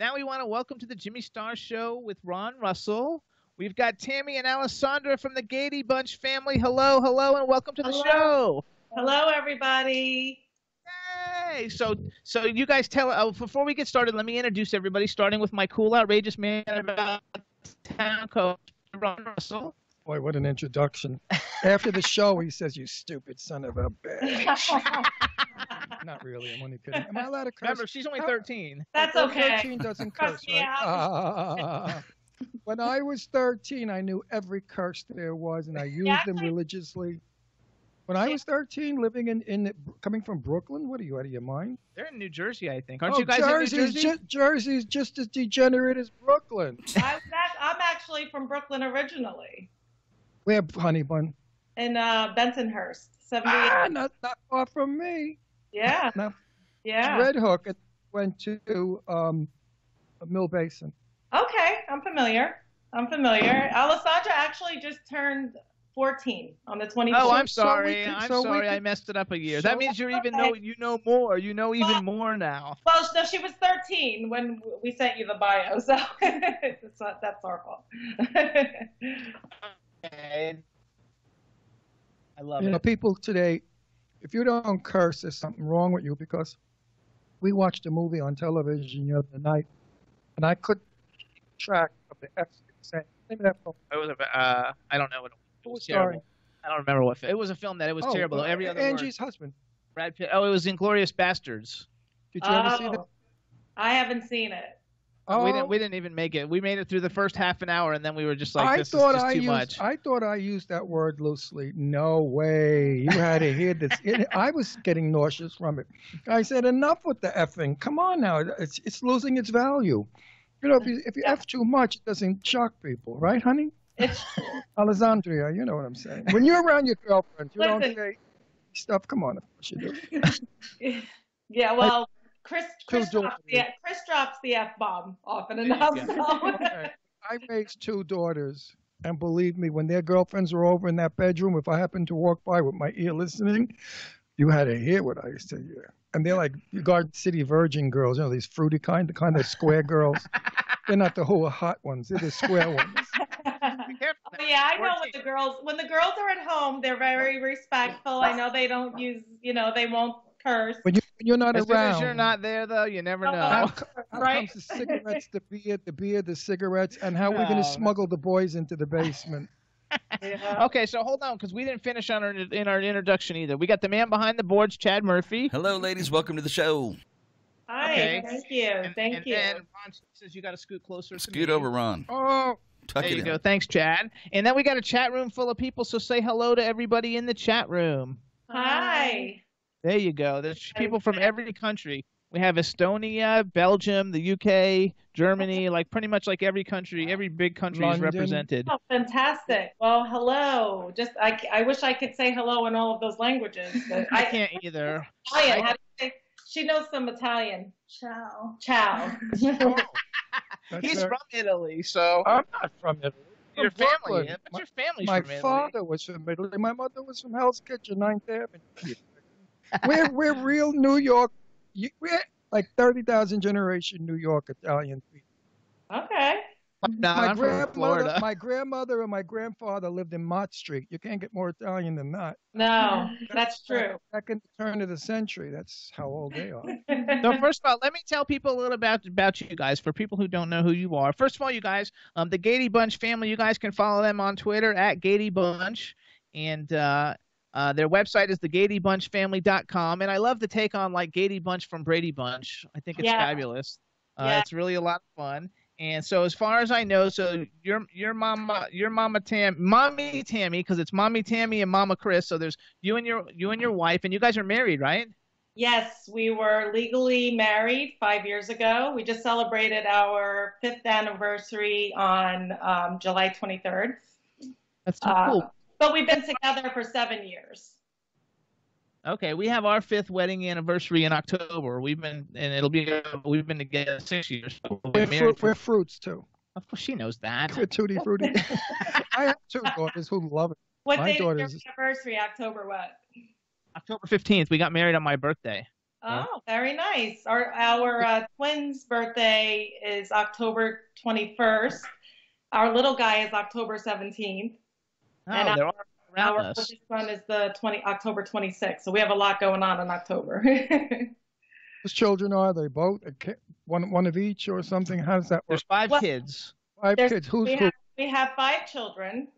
Now we want to welcome to the Jimmy Star Show with Ron Russell. We've got Tammy and Alessandra from the Gaydy Bunch Family. Hello, hello, and welcome to the show. Hello, everybody. Hey, so you guys tell. Before we get started, let me introduce everybody. Starting with my cool, outrageous man about town coach, Ron Russell. Boy, what an introduction! After the show, he says, "You stupid son of a bitch." Not really. I'm only kidding. Am I allowed to curse? Remember, she's only 13. That's okay. 13 doesn't curse, right? When I was 13, I knew every curse there was, and I used them religiously. When I was 13, living coming from Brooklyn, what are you, out of your mind? They're in New Jersey, I think. Aren't you guys in New Jersey? Jersey's just as degenerate as Brooklyn. I'm actually from Brooklyn originally. Where, honey bun? In Bensonhurst, 78. Not far from me. Yeah. No. Yeah. Red Hook went to Mill Basin. Okay, I'm familiar. Alessandra actually just turned 14 on the 24th. Oh, I'm sorry. I messed it up a year. That means you know more. You know even more now. Well, no, she was 13 when we sent you the bio, so that's our fault. Okay. I love it. People today, if you don't curse, there's something wrong with you, because we watched a movie on television the other night, and I couldn't keep track of the F saying. Maybe that film. It was I don't know what it was. Terrible. I don't remember what. It was a film that it was terrible. Every other Angie's word. husband. Brad Pitt. Oh, it was Inglourious Bastards. Did you ever see that? I haven't seen it. Oh. We didn't even make it. We made it through the first half an hour, and then we were just like, this is just too much. I thought I used that word loosely. No way. You had to hear this. I was getting nauseous from it. I said, enough with the effing. Come on now. It's losing its value. You know, if you F too much, it doesn't shock people. Right, honey? Alessandria, you know what I'm saying. When you're around your girlfriend, you don't say stuff. Come on. Of course you do. Yeah, well... Chris drops the F-bomb often enough. I raised 2 daughters, and believe me, when their girlfriends were over in that bedroom, if I happened to walk by with my ear listening, you had to hear what I used to hear. And they're like Garden City virgin girls, you know, these fruity the kind of square girls. They're not the whole hot ones; they're the square ones. Yeah, I know when the girls are at home, they're very respectful. I know they don't use, they won't curse. When you're not as around. As soon as you're not there, though, you never know. How comes the cigarettes, the beer, the cigarettes, and how we're going to smuggle the boys into the basement? Yeah. Okay, so hold on, because we didn't finish in our introduction either. We got the man behind the boards, Chad Murphy. Hello, ladies. Welcome to the show. Hi. Okay. Thank you. Thank you. And Ron says you got to scoot closer. Scoot over, Ron. Oh. Tuck there it you in. go. Thanks, Chad. And then we got a chat room full of people, so say hello to everybody in the chat room. Hi. There you go. There's people from every country. We have Estonia, Belgium, the UK, Germany, like pretty much like every country, every big country is represented. Oh, fantastic. Well, hello. I wish I could say hello in all of those languages. But I can't either. Italian. How do you say? She knows some Italian. Ciao. Ciao. He's from Italy, so. I'm not from Italy. Your family. But your family's from Italy. My father was from Italy. My mother was from Hell's Kitchen, 9th Avenue. We're real New York. We're like 30,000 generation New York Italian people. Okay. I'm from Florida. My grandmother and my grandfather lived in Mott Street. You can't get more Italian than that. No, that's true. Back in the turn of the century. That's how old they are. So first of all, let me tell people a little about you guys, for people who don't know who you are. First of all, you guys, the Gaydy Bunch family, you guys can follow them on Twitter at Gaydy Bunch. And their website is thegaydybunchfamily.com. And I love the take on like Gaydy Bunch from Brady Bunch. I think it's fabulous. It's really a lot of fun. And so as far as I know, so your mommy Tammy, because it's Mommy Tammy and Mama Chris. So there's you and your wife, and you guys are married, right? Yes, we were legally married 5 years ago. We just celebrated our 5th anniversary on July 23rd. That's too cool. But we've been together for 7 years. Okay, we have our 5th wedding anniversary in October. We've been together 6 years. So we're fruits too. Of course, she knows that. We're tutti frutti. I have 2 daughters who love it. What day is your anniversary? October what? October 15th. We got married on my birthday. Oh, very nice. Our twins' birthday is October 21st. Our little guy is October 17th. And Oh, they're all around our us. oldest son is October 26th. So we have a lot going on in October. Whose children are they? Both? One of each or something? How does that work? There's five Well, kids. Five kids. Who's who? We have 5 children.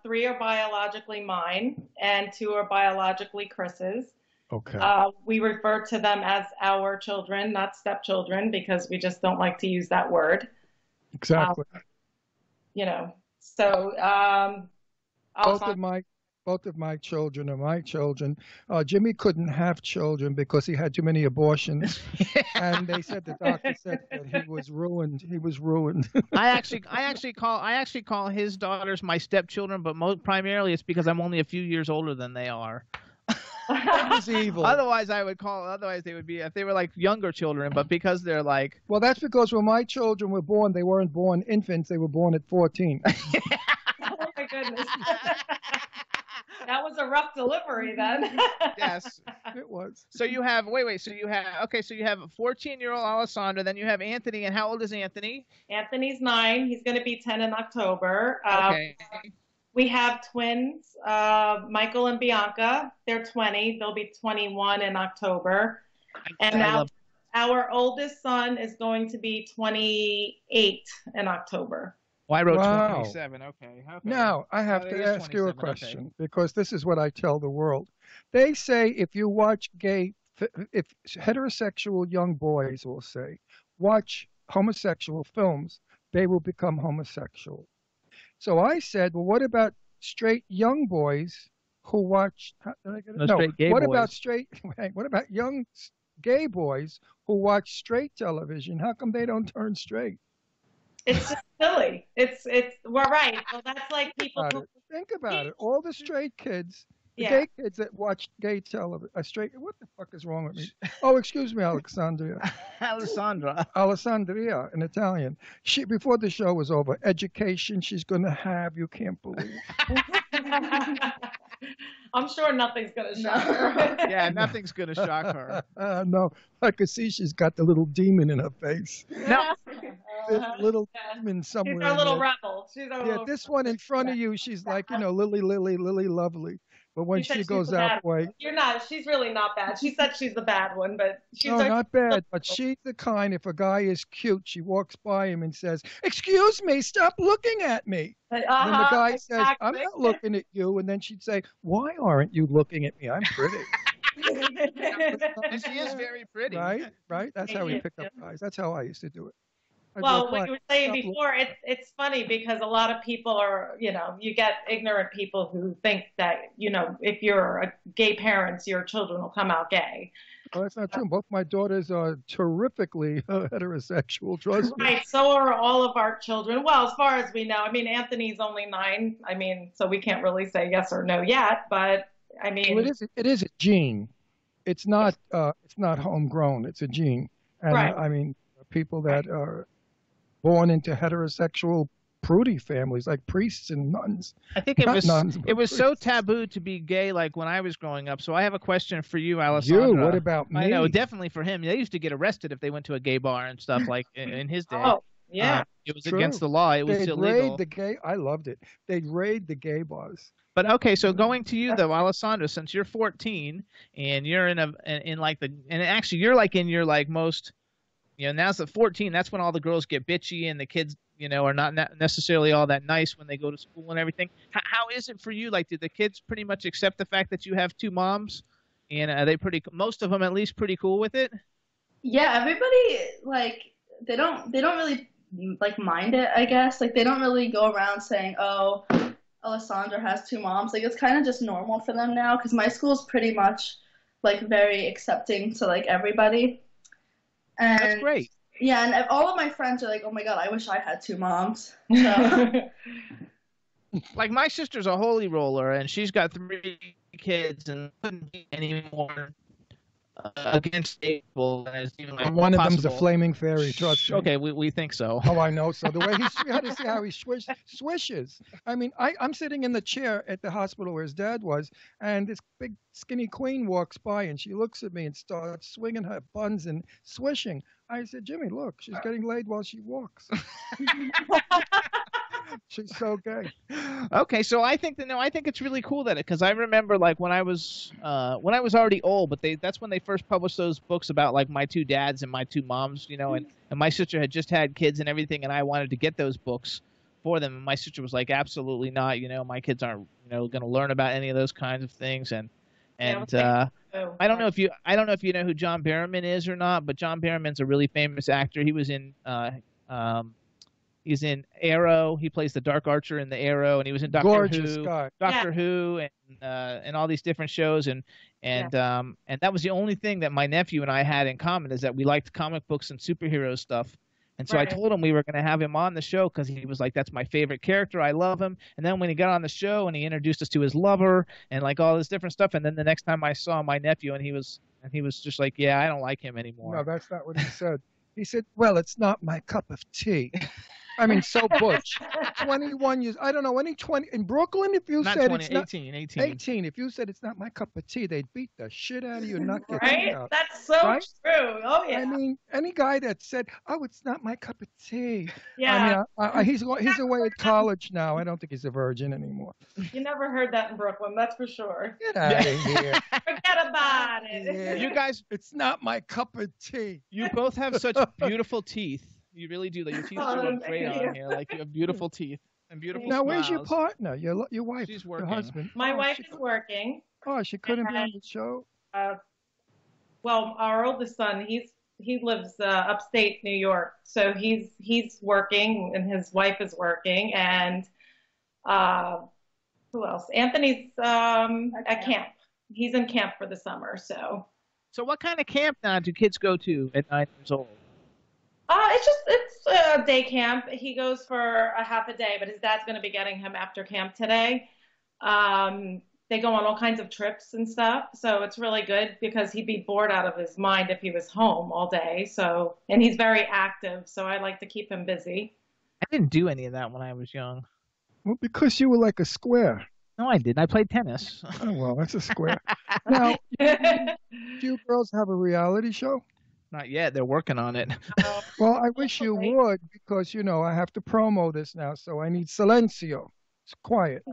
3 are biologically mine, and 2 are biologically Chris's. Okay. We refer to them as our children, not stepchildren, because we just don't like to use that word. Exactly. So both of my children are my children. Jimmy couldn't have children because he had too many abortions, and they said the doctor said that he was ruined. He was ruined. I actually call his daughters my stepchildren, but primarily it's because I'm only a few years older than they are. That was evil. Otherwise they would be, if they were like younger children, but because they're like. Well, that's because when my children were born, they weren't born infants. They were born at 14. Oh my goodness. That was a rough delivery then. Yes, it was. So you have so you have a 14-year-old Alessandra, then you have Anthony, and how old is Anthony? Anthony's 9. He's going to be 10 in October. Okay. We have twins, Michael and Bianca. They're 20. They'll be 21 in October. And our oldest son is going to be 28 in October. Well, I wrote 27. Okay. Now, I have to ask you a question, because this is what I tell the world. They say if you watch if heterosexual young boys will say, watch homosexual films, they will become homosexual. So I said, well, what about straight young boys who watch? Straight gay boys. What about young gay boys who watch straight television? How come they don't turn straight? It's just silly. We're right. So that's like people who think about it. All the straight kids, gay kids that watch gay television, what the fuck is wrong with me? Oh, excuse me, Alexandria. Alessandria, in Italian. Before the show was over, education she's going to have, you can't believe. I'm sure nothing's going to shock her. Yeah, nothing's going to shock her. No, I could see she's got the little demon in her face. No. Little demon somewhere. She's our little rebel. This one in front of you, she's like, Lily, lovely. But when she goes that way. You're not. She's really not bad. She said she's the bad one, but she's not bad. But she's the kind, if a guy is cute, she walks by him and says, "Excuse me, stop looking at me." And the guy says, "I'm not looking at you." And then she'd say, "Why aren't you looking at me? I'm pretty." And she is very pretty. Right. That's how we pick up guys. That's how I used to do it. Well, what you were saying before, it's funny because a lot of people are, you get ignorant people who think that, if you're a gay parent, your children will come out gay. Well, that's not true. Both my daughters are terrifically heterosexual. Trust me. Right. So are all of our children. Well, as far as we know, Anthony's only 9. So we can't really say yes or no yet. But well, it is a gene. It's not homegrown. It's a gene. And right. People that are born into heterosexual prudy families like priests and nuns. I think it was so taboo to be gay like when I was growing up. So I have a question for you, Alessandra. You? What about me? I know, definitely for him. They used to get arrested if they went to a gay bar and stuff like in his day. Oh, yeah. It was against the law. It was illegal. I loved it. They'd raid the gay bars. But okay, so going to you though, Alessandra, since you're 14 and you're actually you're like in your like most, now's the 14. That's when all the girls get bitchy and the kids, are not necessarily all that nice when they go to school and everything. How is it for you? Like, did the kids pretty much accept the fact that you have 2 moms? And are they most of them at least pretty cool with it? Yeah, everybody they don't really mind it, I guess. Like, they don't really go around saying, "Oh, Alessandra has 2 moms." Like, it's kind of just normal for them now because my school's pretty much very accepting to everybody. And that's great. Yeah, and all of my friends are like, "Oh my God, I wish I had 2 moms." So. Like, my sister's a holy roller, and she's got 3 kids and couldn't be any more against April as even like And one of them's a possible. flaming fairy. Trust me. Okay, we think so. Oh, I know. So the way you had to see how he swishes. I mean, I'm sitting in the chair at the hospital where his dad was, and this big skinny queen walks by, and she looks at me and starts swinging her buns and swishing. I said, Jimmy, look, she's getting laid while she walks. She's so gay. Okay, so I think that no, I think it's really cool that because I remember like when I was already old, but that's when they first published those books about like my two dads and my two moms, you know, and my sister had just had kids and everything, and I wanted to get those books for them, and my sister was like, absolutely not, you know, my kids aren't, you know, going to learn about any of those kinds of things, and I don't know if you know who John Barrowman is or not, but John Barrowman's a really famous actor. He was in he's in Arrow. He plays the Dark Archer in the Arrow, and he was in Gorgeous guy. Doctor Who, and all these different shows, and that was the only thing that my nephew and I had in common is that we liked comic books and superhero stuff. And so I told him we were going to have him on the show because he was like, that's my favorite character. I love him. And then when he got on the show and he introduced us to his lover and like all this different stuff. And then the next time I saw my nephew and he was just like, yeah, I don't like him anymore. No, that's not what he said. He said, well, it's not my cup of tea. I mean, so butch. 21 years. I don't know, any 20 in Brooklyn, if you not said 20, it's not 18. If you said it's not my cup of tea, they'd beat the shit out of you and not get you out. That's so true. Oh yeah. I mean, any guy that said, "Oh, it's not my cup of tea." Yeah. I mean, he's away at college now. I don't think he's a virgin anymore. You never heard that in Brooklyn, that's for sure. Get out of here. Forget about it. Yeah. You guys, it's not my cup of tea. You both have such beautiful teeth. You really do. Like, your teeth look great on here. Like, you have beautiful teeth and beautiful Now, smiles. where's your partner? Your wife? She's working. Your husband? My wife is working. Oh, she couldn't be on the show. Well, our oldest son, he lives upstate New York, so he's working, and his wife is working, and who else? Anthony's at camp. He's in camp for the summer, so. So, what kind of camp now do kids go to at 9 years old? It's a day camp. He goes for a half a day, but his dad's going to be getting him after camp today. They go on all kinds of trips and stuff, so it's really good because he'd be bored out of his mind if he was home all day. So, and he's very active, so I like to keep him busy. I didn't do any of that when I was young. Well, because you were like a square. No, I didn't. I played tennis. Oh, well, that's a square. Now, do you girls have a reality show? Not yet. They're working on it. Well, I wish you would because, you know, I have to promo this now, so I need silencio. It's quiet.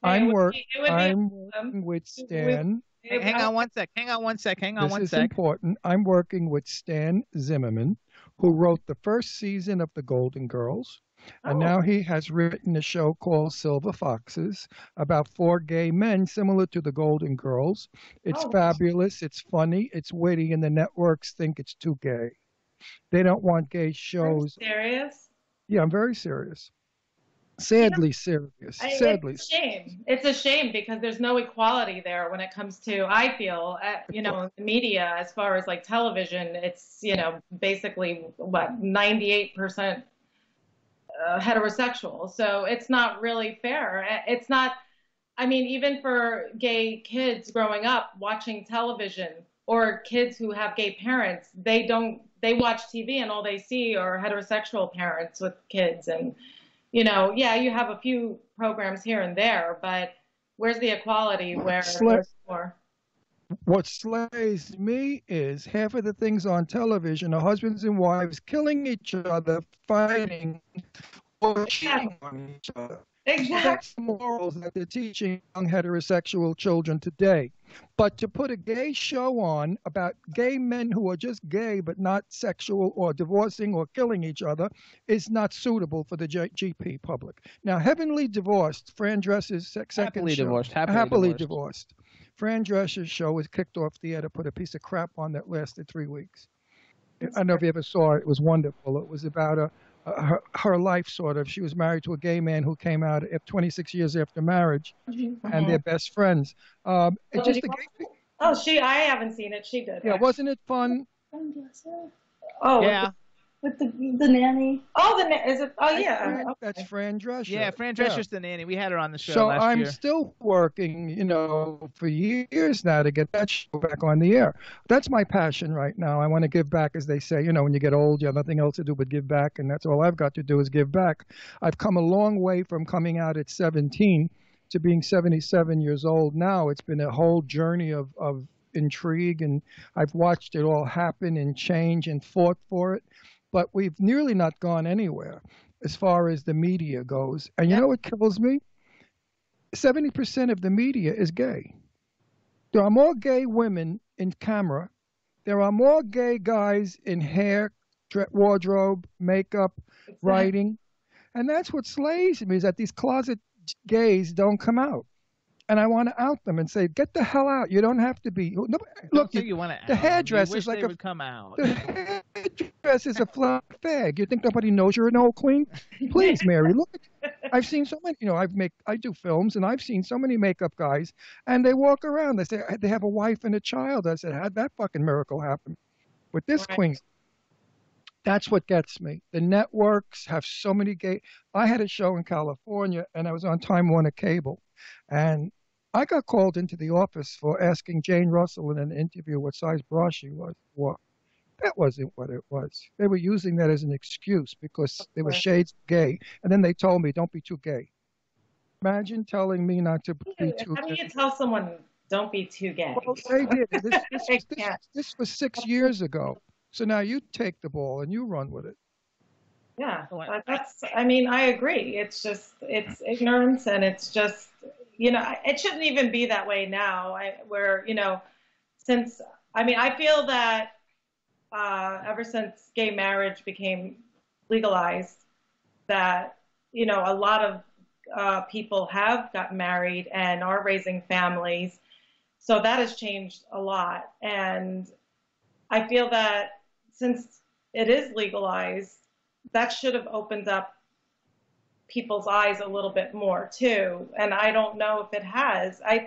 I'm working with Stan. Hang on one sec. This is important. I'm working with Stan Zimmerman, who wrote the first season of The Golden Girls. And now he has written a show called Silver Foxes about 4 gay men similar to the Golden Girls. It's fabulous. It's funny. It's witty. And the networks think it's too gay. They don't want gay shows. Are you serious? Yeah, I'm very serious. Sadly serious. Sadly. It's a shame. It's a shame because there's no equality there when it comes to, I feel, the media as far as like television. It's, basically, 98% heterosexual. So it's not really fair. It's not, even for gay kids growing up watching television or kids who have gay parents, they watch TV and all they see are heterosexual parents with kids. And, you have a few programs here and there, but where's the equality where there's more? What slays me is half of the things on television are husbands and wives killing each other, fighting, or cheating on each other. Exactly. That's the morals that they're teaching young heterosexual children today. But to put a gay show on about gay men who are just gay but not sexual or divorcing or killing each other is not suitable for the GP public. Now, Heavenly Divorced, Fran Dresser's second Happily show. divorced. Happily divorced. Fran Dresser's show was kicked off the air to put a piece of crap on that lasted 3 weeks. I don't know if you ever saw it. It was wonderful. It was about her life, sort of. She was married to a gay man who came out 26 years after marriage, and they're best friends. I haven't seen it. She did. Yeah, wasn't it fun? Oh, yeah. with the nanny. Oh, is it? Oh, yeah. That's Fran Drescher. Yeah, Fran Drescher's the nanny. We had her on the show So last I'm year. still working, for years now to get that show back on the air. That's my passion right now. I want to give back, as they say. When you get old, you have nothing else to do but give back, and that's all I've got to do is give back. I've come a long way from coming out at 17 to being 77 years old now. It's been a whole journey of intrigue, and I've watched it all happen and change and fought for it. But we've nearly not gone anywhere as far as the media goes. And you know what kills me? 70% of the media is gay. There are more gay women in camera. There are more gay guys in hair, wardrobe, makeup, writing. And that's what slays me, is that these closet gays don't come out. And I want to out them and say, get the hell out. You don't have to be. No, look, you want to the hairdresser is like a. Would come out. The hairdresser is a fag. You think nobody knows you're an old queen? Please, Mary, look. I've seen so many. I do films, and I've seen so many makeup guys, and they walk around. They say they have a wife and a child. I said, how'd that fucking miracle happen? With this queen. That's what gets me. The networks have so many gay. I had a show in California, and I was on Time Warner Cable. And I got called into the office for asking Jane Russell in an interview what size bra she was for. That wasn't what it was. They were using that as an excuse because there were shades of gay. And then they told me, don't be too gay. Imagine telling me not to be too gay. How do you tell someone, don't be too gay? Well, they did. This was 6 years ago. So now you take the ball and you run with it. Yeah, I agree. It's ignorance, and it's just, it shouldn't even be that way now. I feel that ever since gay marriage became legalized, that, a lot of people have gotten married and are raising families. So that has changed a lot. And I feel that since it is legalized, that should have opened up people's eyes a little bit more too. And I don't know if it has. I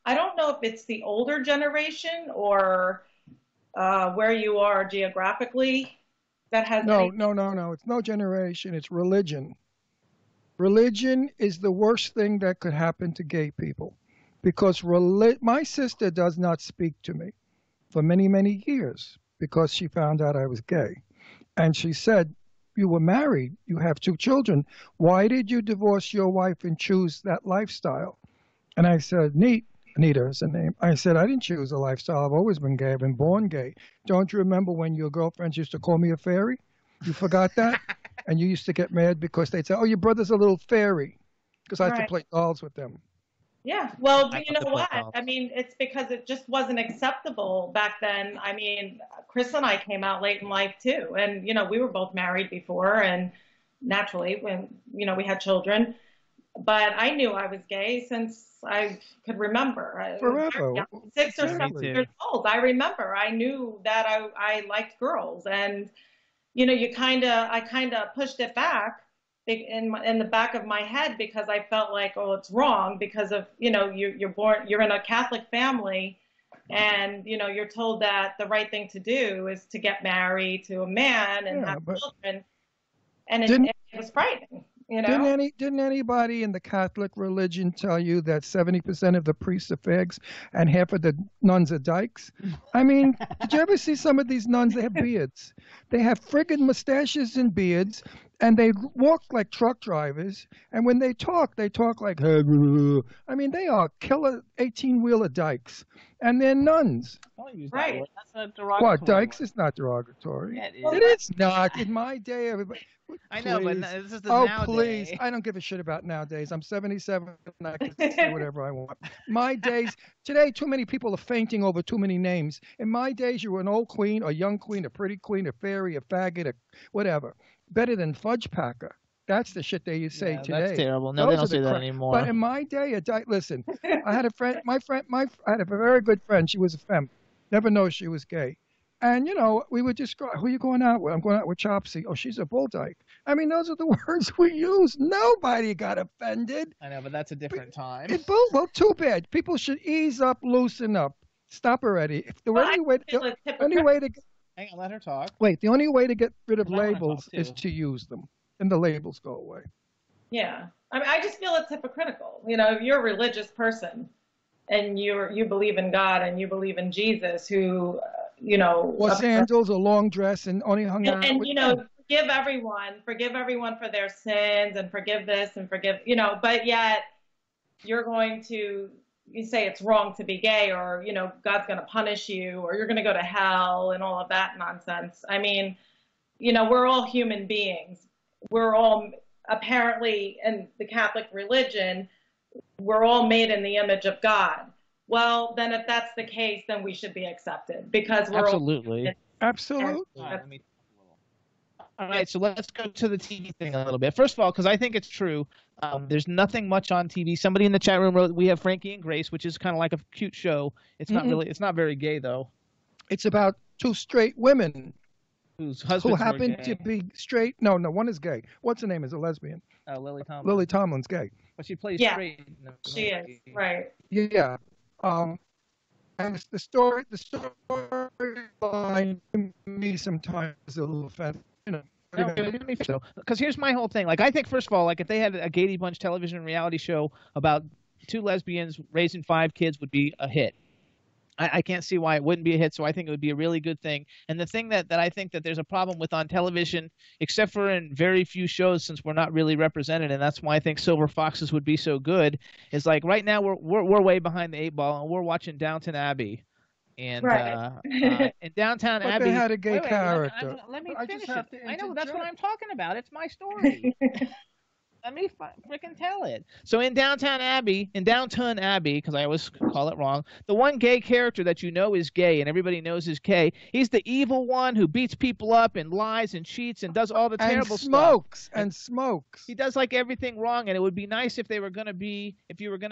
don't know if it's the older generation or where you are geographically that has. No. It's no generation. It's religion. Religion is the worst thing that could happen to gay people, because my sister does not speak to me for many, many years because she found out I was gay. And she said, you were married, you have 2 children. Why did you divorce your wife and choose that lifestyle? And I said, Anita is the name. I said, I didn't choose a lifestyle. I've always been gay. I've been born gay. Don't you remember when your girlfriends used to call me a fairy? You forgot that? And you used to get mad because they'd say, oh, your brother's a little fairy, because I had to play dolls with them. Yeah, well, you know what? It's because it just wasn't acceptable back then. Chris and I came out late in life too. And, we were both married before, and naturally when, we had children. But I knew I was gay since I could remember. Forever. 6 or 7 years old. I remember. I knew that I liked girls. And, I kind of pushed it back in the back of my head, because I felt like, oh, it's wrong because of, you're in a Catholic family, and, you're told that the right thing to do is to get married to a man and have children. And it was frightening. Didn't anybody in the Catholic religion tell you that 70% of the priests are fags and half of the nuns are dykes? Did you ever see some of these nuns? They have beards. They have friggin' mustaches and beards, and they walk like truck drivers. And when they talk like, they are killer 18-wheeler dykes. And they're nuns. Don't use that word. That's a derogatory. What, dykes is not derogatory. Yeah, it is not. In my day, everybody. I know, but this is the nowadays. Please. I don't give a shit about nowadays. I'm 77 and I can say whatever I want. My days, today, too many people are fainting over too many names. In my days, you were an old queen, a young queen, a pretty queen, a fairy, a faggot, whatever. Better than fudge packer. That's the shit they say today. That's terrible. No, they don't say that anymore. But in my day, listen, I had a friend, I had a very good friend. She was a femme. Never know she was gay. And, we would describe, who are you going out with? I'm going out with Chopsy. Oh, she's a bull dyke. Those are the words we use. Nobody got offended. I know, but that's a different time. Well, too bad. People should ease up, loosen up. Stop already. If there were any way to Hang on, let her talk. Wait, the only way to get rid of I wanna talk, labels is too. to use them, and the labels go away. Yeah. I mean, I just feel it's hypocritical. You know, if you're a religious person and you believe in God and you believe in Jesus, who, Or sandals, a long dress, and only hung out and with forgive everyone for their sins and forgive this and forgive, but yet you're going to you say it's wrong to be gay, or God's going to punish you, or you're going to go to hell, and all of that nonsense. I mean, we're all human beings. We're all, apparently, in the Catholic religion, we're all made in the image of God. Well, then if that's the case, then we should be accepted, because we're Absolutely. all. Absolutely. All right, so let's go to the TV thing a little bit. First of all, because I think it's true, there's nothing much on TV. Somebody in the chat room wrote, we have Frankie and Grace, which is kind of like a cute show. It's not really, it's not very gay, though. It's about two straight women Whose who husbands were happen gay. to be straight. No, one is gay. What's her name? Is a lesbian. Lily Tomlin. Lily Tomlin's gay. But she plays Yeah, straight. in the She is, movie. right. Yeah. And the storyline to me sometimes is a little offensive. Because here's my whole thing. Like, I think, first of all, like, if they had a Gaydy Bunch television reality show about two lesbians raising 5 kids would be a hit. I can't see why it wouldn't be a hit, so I think it would be a really good thing. And the thing that I think that there's a problem with on television, except for in very few shows since we're not really represented, and that's why I think Silver Foxes would be so good, is like right now we're way behind the 8 ball, and we're watching Downton Abbey. And Right. in Downtown But Abbey, they had a gay wait, character. let me I just finish have it. to I know that's what interject. I'm talking about. It's my story. Let me freaking tell it. So in Downton Abbey, because I always call it wrong, the one gay character that you know is gay and everybody knows is gay, he's the evil one who beats people up and lies and cheats and does all the terrible smokes, stuff. And smokes. He does like everything wrong, and it would be nice if you were going to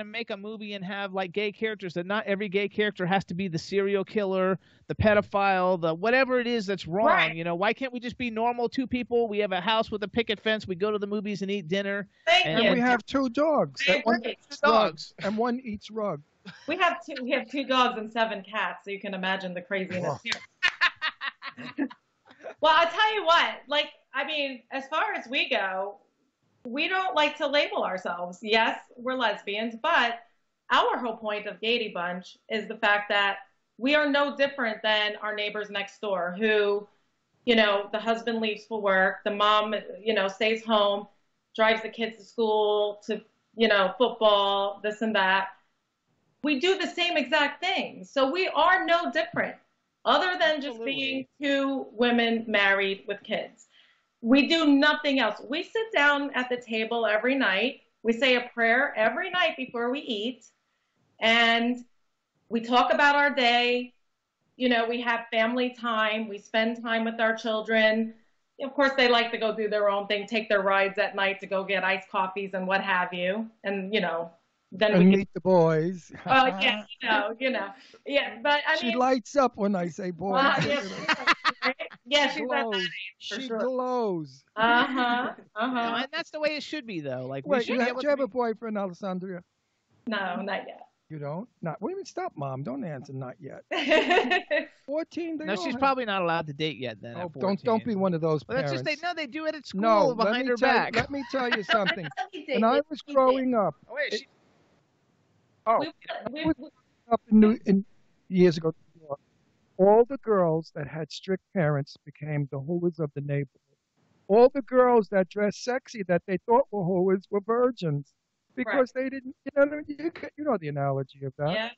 make a movie and have like gay characters, that not every gay character has to be the serial killer, the pedophile, the whatever it is that's wrong. Right. Why can't we just be normal two people? We have a house with a picket fence. We go to the movies and eat dinner. Thank And you. we have 2 dogs. I That one agree. eats Dogs. rugs, and one eats rug. We have 2 dogs and 7 cats, so you can imagine the craziness here. Well, I'll tell you what, as far as we go, we don't like to label ourselves. Yes, we're lesbians, but our whole point of Gaydy Bunch is the fact that we are no different than our neighbors next door who, the husband leaves for work, the mom, stays home, drives the kids to school, to, football, this and that. We do the same exact thing. So we are no different, other than just being 2 women married with kids. We do nothing else. We sit down at the table every night. We say a prayer every night before we eat. And we talk about our day. We have family time. We spend time with our children. Of course, they like to go do their own thing, take their rides at night to go get iced coffees and what have you. And, then And we meet the boys. Oh, yeah, Yeah, but I mean. She lights up when I say boys. Yeah, she's at that glows. age, for She sure. glows. And that's the way it should be, though. Like, we Wait, should do be able you to have a boyfriend, Alessandria? No, not yet. You don't? Not. What do you mean? Stop, Mom. Don't answer. Not yet. 14. They No, all she's have- probably not allowed to date yet. Then. Oh, at don't 14. be one of those But that's parents. just they do it at school No, behind her back. Let me tell you something. Let me When I was growing up, Oh, wait, she, years ago, all the girls that had strict parents became the hooers of the neighborhood. All the girls that dressed sexy that they thought were hooers were virgins because they didn't. You know the analogy of that. Yeah.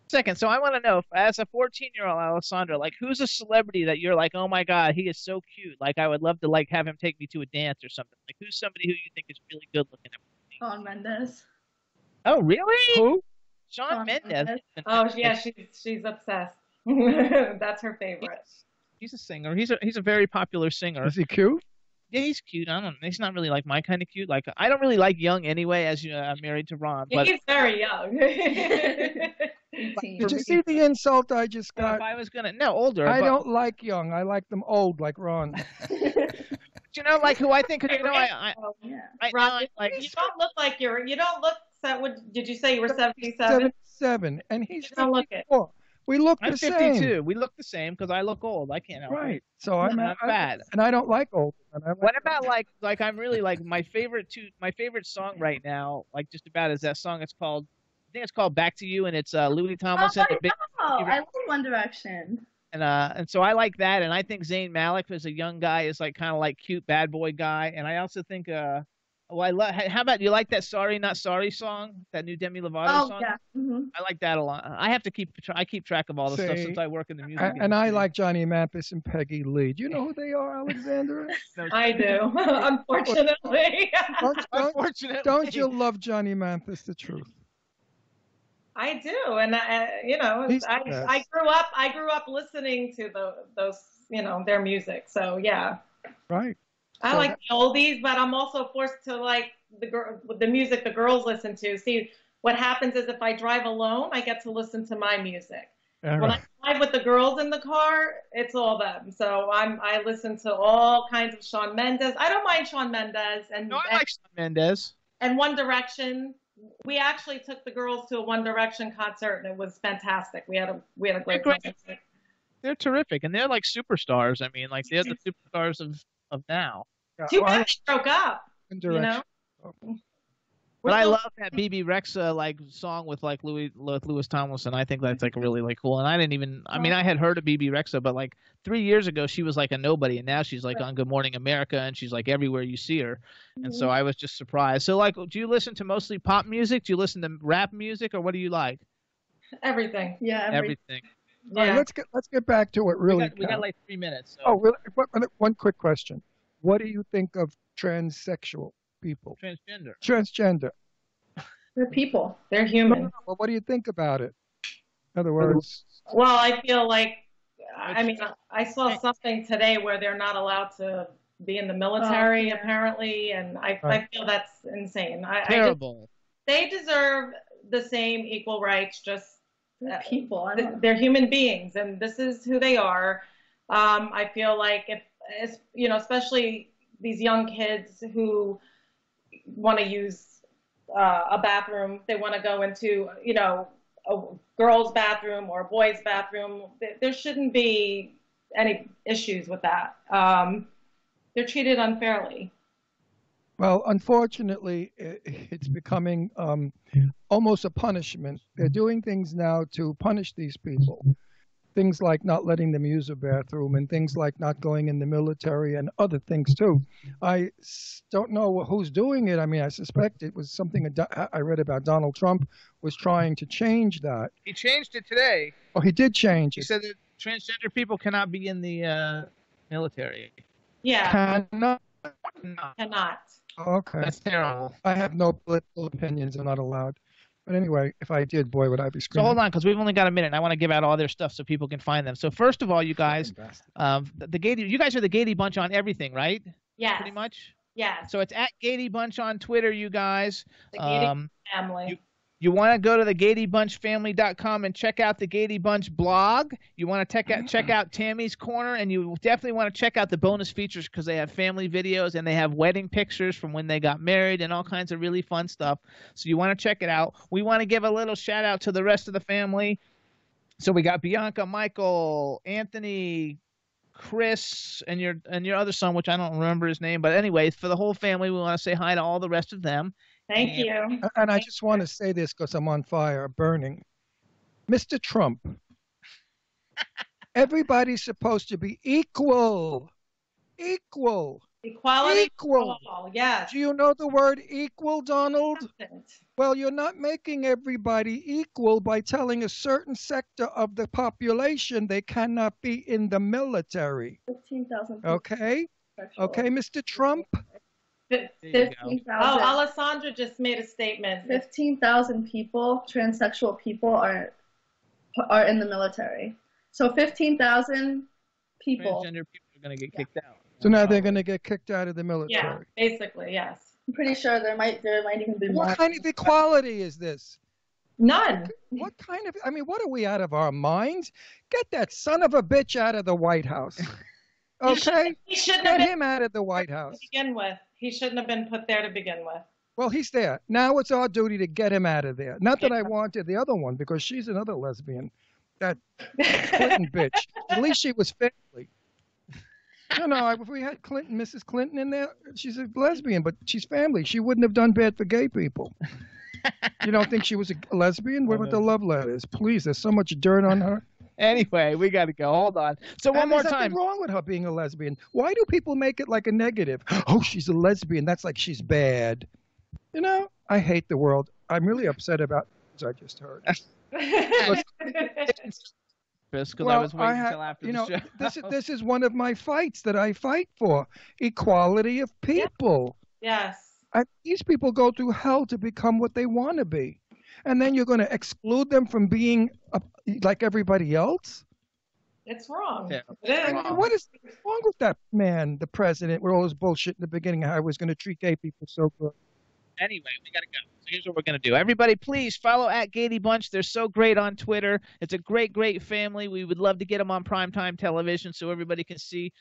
second. So I want to know, as a 14-year-old Alessandra, like, who's a celebrity that you're like, oh my God, he is so cute. Like, I would love to like have him take me to a dance or something. Like, who's somebody who you think is really good looking at? Shawn Mendes. Oh, really? Who? Shawn Shawn Mendes. Mendes. Oh yeah, she's obsessed. That's her favorite. He's a singer. He's a very popular singer. Is he cute? Yeah, he's cute. I don't. He's not really like my kind of cute. Like, I don't really like young anyway. As you know, I'm married to Ron. But He's very young. 18. Did you see the insult I just if got? I was gonna, no, older. I but, don't like young. I like them old, like Ron. You know, like who I think. You know, Yeah. I Rob, like. you don't look like you don't look. What did you say? You were 77. 77, and he's You don't look it. 54. We look I'm the 52. same. We look the same because I look old. I can't help it. Right. So I'm fat. And I don't like old. What about like I'm really like my favorite song right now, like just about is that song. It's called, I think it's called Back to You, and it's Louis Tomlinson. I love One Direction. And so I like that, and I think Zayn Malik as a young guy is like kind of like cute bad boy guy, and I also think I love. How about you like that Sorry Not Sorry song, that new Demi Lovato song? Yeah. Mm-hmm. I like that a lot. I have to keep track of all the stuff since I work in the music industry. And I like Johnny Mathis and Peggy Lee. Do you know who they are, Alexandra? I do, unfortunately. Unfortunately. Don't you love Johnny Mathis? The truth. I do, and I grew up listening to those their music. So yeah. Right. I like the oldies, but I'm also forced to like the music the girls listen to. See, what happens is if I drive alone, I get to listen to my music. When I drive with the girls in the car, it's all them. So I listen to all kinds of Shawn Mendes. I don't mind Shawn Mendes and I like Shawn Mendes and One Direction. We actually took the girls to a One Direction concert, and it was fantastic. We had a great concert. They're terrific, and they're like superstars. I mean, like they're the superstars of now. Too bad they broke up. But I love that BB Rexa like song with like Louis Tomlinson. I think that's like really like cool. And I didn't even. I mean, I had heard of BB Rexa, but like 3 years ago she was like a nobody, and now she's like on Good Morning America, and she's like everywhere you see her. And so I was just surprised. So like, do you listen to mostly pop music? Do you listen to rap music, or what do you like? Everything. Yeah, everything. Yeah. All right, let's get back to what really. We got like 3 minutes. So. Oh, really? One quick question. What do you think of transsexual people? Transgender. They're people. They're human. Well, what do you think about it? In other words. Well, I feel like, I mean, I saw something today where they're not allowed to be in the military, apparently, and I feel that's insane. Terrible. They deserve the same equal rights, just people. They're human beings, and this is who they are. I feel like if especially these young kids who want to use a bathroom, they want to go into, a girl's bathroom or a boy's bathroom. There shouldn't be any issues with that. They're treated unfairly. Well, unfortunately, it's becoming almost a punishment. They're doing things now to punish these people. Things like not letting them use a bathroom and things like not going in the military and other things too. I don't know who's doing it. I mean, I suspect it was something I read about. Donald Trump was trying to change that. He changed it today. Oh, he did change it. He said that transgender people cannot be in the military. Yeah. Cannot. Okay. That's terrible. I have no political opinions. I'm not allowed. But anyway, if I did, boy, would I be screaming. So hold on, because we've only got a minute. And I want to give out all their stuff so people can find them. So first of all, you guys, you guys are the Gaydy Bunch on everything, right? Yeah. Pretty much? Yeah. So it's at Gaydy Bunch on Twitter, you guys. The Gaydy family. You want to go to the GaydyBunchFamily.com and check out the Gaydy Bunch blog. You want to check out Tammy's Corner, and you definitely want to check out the bonus features because they have family videos and they have wedding pictures from when they got married and all kinds of really fun stuff. So you want to check it out. We want to give a little shout out to the rest of the family. So we got Bianca, Michael, Anthony, Chris, and your other son, which I don't remember his name. But anyway, for the whole family, we want to say hi to all the rest of them. Thank you. And I just want to say this because I'm on fire, burning. Mr. Trump, everybody's supposed to be equal. Equal. Equality. Equal. Yes. Do you know the word equal, Donald? Well, you're not making everybody equal by telling a certain sector of the population they cannot be in the military. 15,000. Okay? Okay, Mr. Trump? 15,000. Oh, Alessandra just made a statement. 15,000 people, transsexual people, are in the military. So 15,000 people. Transgender people are going to get kicked out. So now they're going to get kicked out of the military. Yeah, basically, yes. I'm pretty sure there might even be more. What kind of equality is this? None. What kind of? I mean, what are we out of our minds? Get that son of a bitch out of the White House. Okay, he shouldn't get have him out of the White House. To begin with, he shouldn't have been put there to begin with. Well, he's there now. It's our duty to get him out of there. Not that I wanted the other one because she's another lesbian, that Clinton bitch. At least she was family. If we had Mrs. Clinton in there, she's a lesbian, but she's family. She wouldn't have done bad for gay people. You don't think she was a lesbian? What about the love letters? Please, there's so much dirt on her. Anyway, we got to go. Hold on. So one more time. There's nothing wrong with her being a lesbian. Why do people make it like a negative? Oh, she's a lesbian. That's like she's bad. I hate the world. I'm really upset about what I just heard. Because I was waiting until after the show. This is one of my fights that I fight for. Equality of people. Yes. These people go through hell to become what they want to be. And then you're going to exclude them from being like everybody else? It's wrong. Yeah. It is. What is wrong with that man, the president, with all his bullshit in the beginning, how he was going to treat gay people so good? Anyway, we got to go. So here's what we're going to do. Everybody, please follow at Gaydy Bunch. They're so great on Twitter. It's a great, great family. We would love to get them on primetime television so everybody can see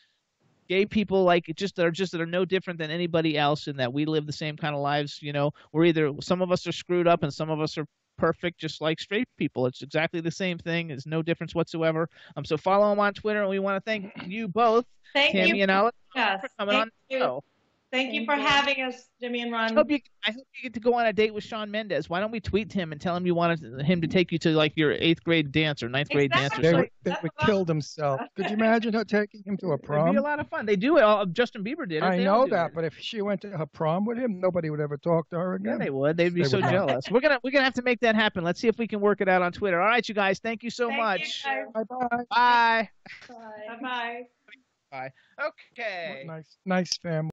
gay people that are no different than anybody else, in that we live the same kind of lives. We're either, some of us are screwed up and some of us are perfect, just like straight people. It's exactly the same thing. There's no difference whatsoever. So follow them on Twitter, and we want to thank you both, Tammy and Alex, for coming on the show. Thank you for having us, Jimmy and Ron. I hope you get to go on a date with Shawn Mendes. Why don't we tweet him and tell him you wanted him to take you to like your 8th grade dance or 9th grade dance or something? They would killed himself. Could you imagine her taking him to a prom? It'd be a lot of fun. They do it. Justin Bieber did it. I know that, but if she went to her prom with him, nobody would ever talk to her again. Yeah, they would. They'd be so jealous. We're gonna have to make that happen. Let's see if we can work it out on Twitter. All right, you guys. Thank you so much. Bye-bye. Bye. Bye. Bye. Bye. Okay. Nice family.